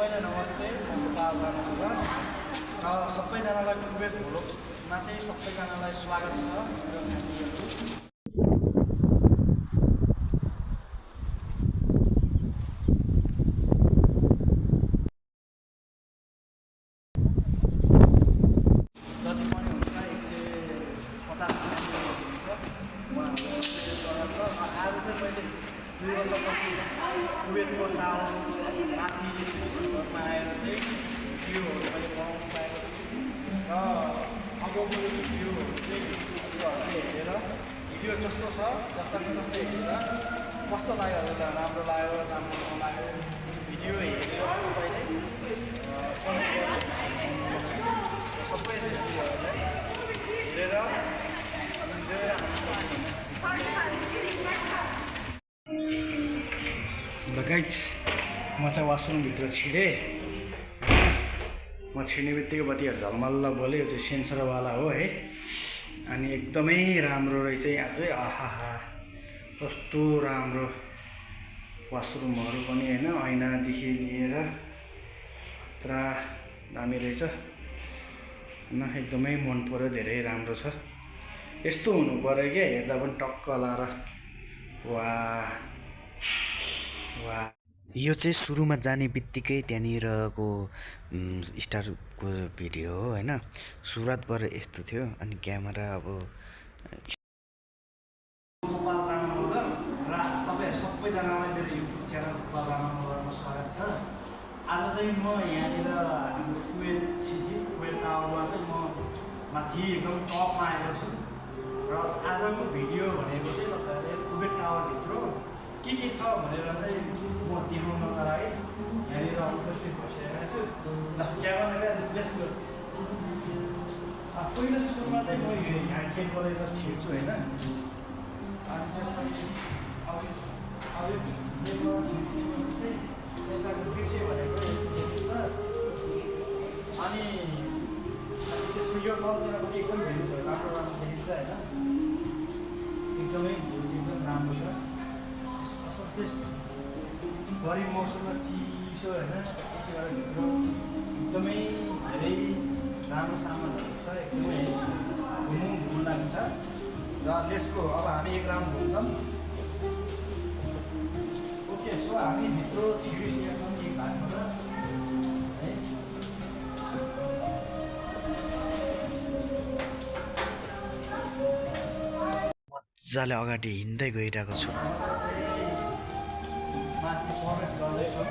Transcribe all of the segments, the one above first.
सबैलाई नमस्ते र सबैजनालाई कुवेत भ्लग्समा चाहिँ सबैजनालाई स्वागत छ मेरो फ्यामिलीहरु। जति पनि हुन्छ 150 फ्यामिलीहरु हुन्छ उहाँहरुलाई स्वागत छ। आज चाहिँ मैले 2 वर्षपछि कुवेतको टाउन माथि सुरुमा आएर चाहिँ भ्यूहरू मैले बनाउनु पाएको छु र अबको भ्यूहरू चाहिँ भ्यूहरूले हेरेर भिडियो जस्तो छ जस्ताको जस्तै हेरेर कस्तो लाग्यो होला, राम्रो लाग्यो राम्रो नलाग्यो भिडियो हेरेर तपाईँले कमेन्ट गर्नु सबै भिडियोहरूलाई हेरेर इन्जोय गाइज म चाहिँ वासरुमभित्र छिरेँ। म छिर्ने बित्तिकै बत्तीहरू झलमल्ल बोल्यो। यो चाहिँ सेन्सरवाला हो है। अनि एकदमै राम्रो रहेछ यहाँ चाहिँ। आहाहा कस्तो राम्रो वासरुमहरू पनि होइन, ऐनादेखि लिएर पुरा दामी रहेछ होइन। एकदमै मन पर्यो, धेरै राम्रो छ। यस्तो हुनु पर्यो क्या, हेर्दा पनि टक्क लाएर वाह वाह। यो चाहिँ सुरुमा जाने बित्तिकै त्यहाँनिरको स्टारको भिडियो हो होइन। सुरुवातबाट यस्तो थियो अनि क्यामेरा अब गोपाल राणा मगर र तपाईहरु सबैजनालाई मेरो युट्युब च्यानल गोपाल राणा मगरमा स्वागत छ। आज चाहिँ म यहाँनिर हाम्रो कुवेत सिटी कुवेत टावरमा चाहिँ म माथि एकदम टपमा आएको छु र आजको भिडियो भनेको चाहिँ तपाईहरुले कुवेत टावरभित्र के छ भनेर चाहिँ म देखाउनका लागि यहाँनिर उपस्थित भइसकेको छु। ल क्यामेरालाई रिप्लेस गर्छु। पहिलो सुरुमा चाहिँ म यहाँ के गरेर छिर्छु होइन। अनि त्यसपछि यताको दृश्य भनेको अनि त्यसमा यो तलतिर पनि एकदम भ्यू राम्रो राम्रो देखिन्छ होइन। एकदमै भ्यू चाहिँ एकदम राम्रो छ। गरी मौसममा चिसो होइन, त्यसै गरेर भित्र एकदमै धेरै राम्रो सामानहरू छ। एकदमै घुम्नु लाग्छ र त्यसको अब हामी एक राउन्ड घुम्छौँ। ओके, सो हामी भित्र छिरिसकेका छौँ एक भागबाट है। मजाले अगाडि हिँड्दै गइरहेको छु। माथि प्रवेश गर्दैछौँ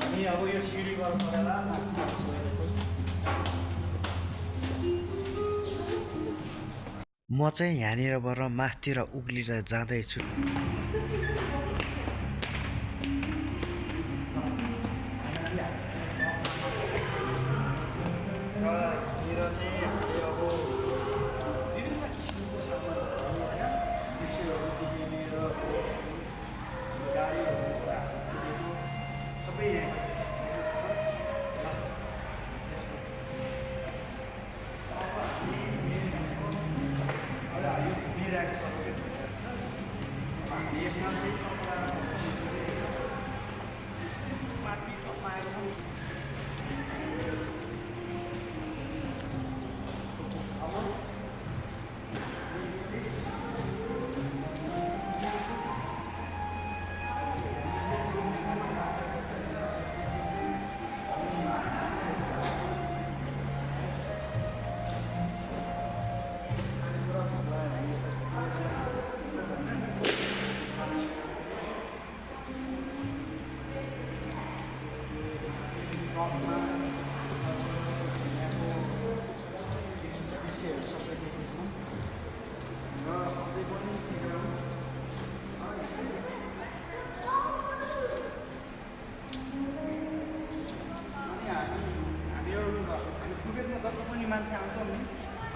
हामी। अब यो सिडी गर्नु परेला माथि प्रवेश गर्दैछौँ। म चाहिँ यहाँनिरबाट माथितिर उक्लिएर जाँदैछु। यसमा चाहिँ माथि टपमा आएको छौँ। दृश्यहरू सबै देख्नेछौँ र अझै पनि हामी कुवेतमा जति पनि मान्छे आउँछौँ नि,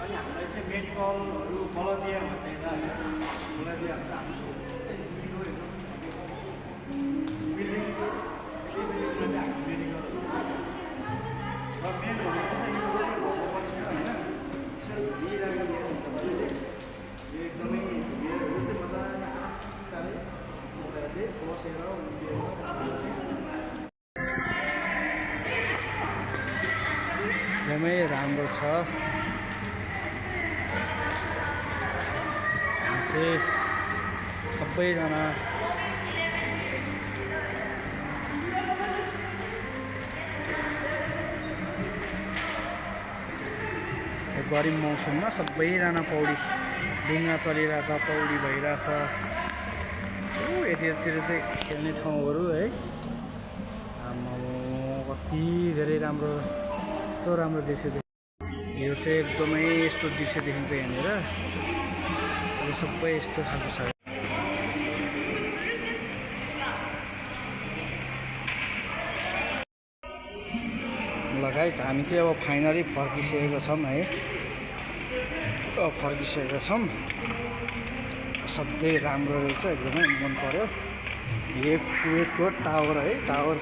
अनि हामीलाई चाहिँ मेडिकलहरू बलदिया भन्छ होइन। बलदिया भन्छ हाम्रो बिल्डिङको बिल्डिङमा हामी मेडिकलहरू र मेन भनेको चाहिँ यो होइन। यो एकदमै यो चाहिँ मजाले बसेर एकदमै राम्रो छ। चाहिँ सबैजना गरिब मौसममा सबैजना पौडी डुङ्गा चलिरहेछ, पौडी भइरहेछ। यतातिर चाहिँ खेल्ने ठाउँहरू है, आम्माहो कति धेरै राम्रो, यस्तो राम्रो दृश्य यो चाहिँ एकदमै यस्तो दृश्य देखिन्छ यहाँनिर। यो सबै यस्तो खालको छ। ल गाइस, हामी चाहिँ अब फाइनली फर्किसकेको छौँ है। फर्किसकेका छौँ। सधैँ राम्रो रहेछ, एकदमै मन पर्यो। यो कुवेतको टावर है, टावर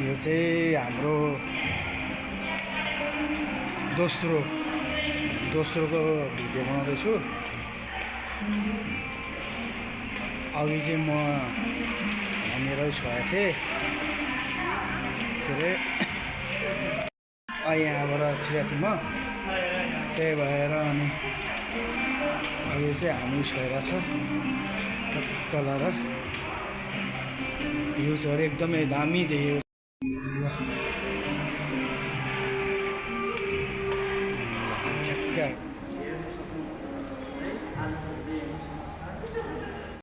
यो चाहिँ हाम्रो दोस्रोको भिडियो बनाउँदैछु। अघि चाहिँ म हामीहरू छोएको थिएँ के अरे, यहाँबाट छिरेको थिएँ म, त्यही भएर अनि अहिले चाहिँ हामी छोएर छ टक्क लगाएर। भ्युजहरू एकदमै दामी देखेको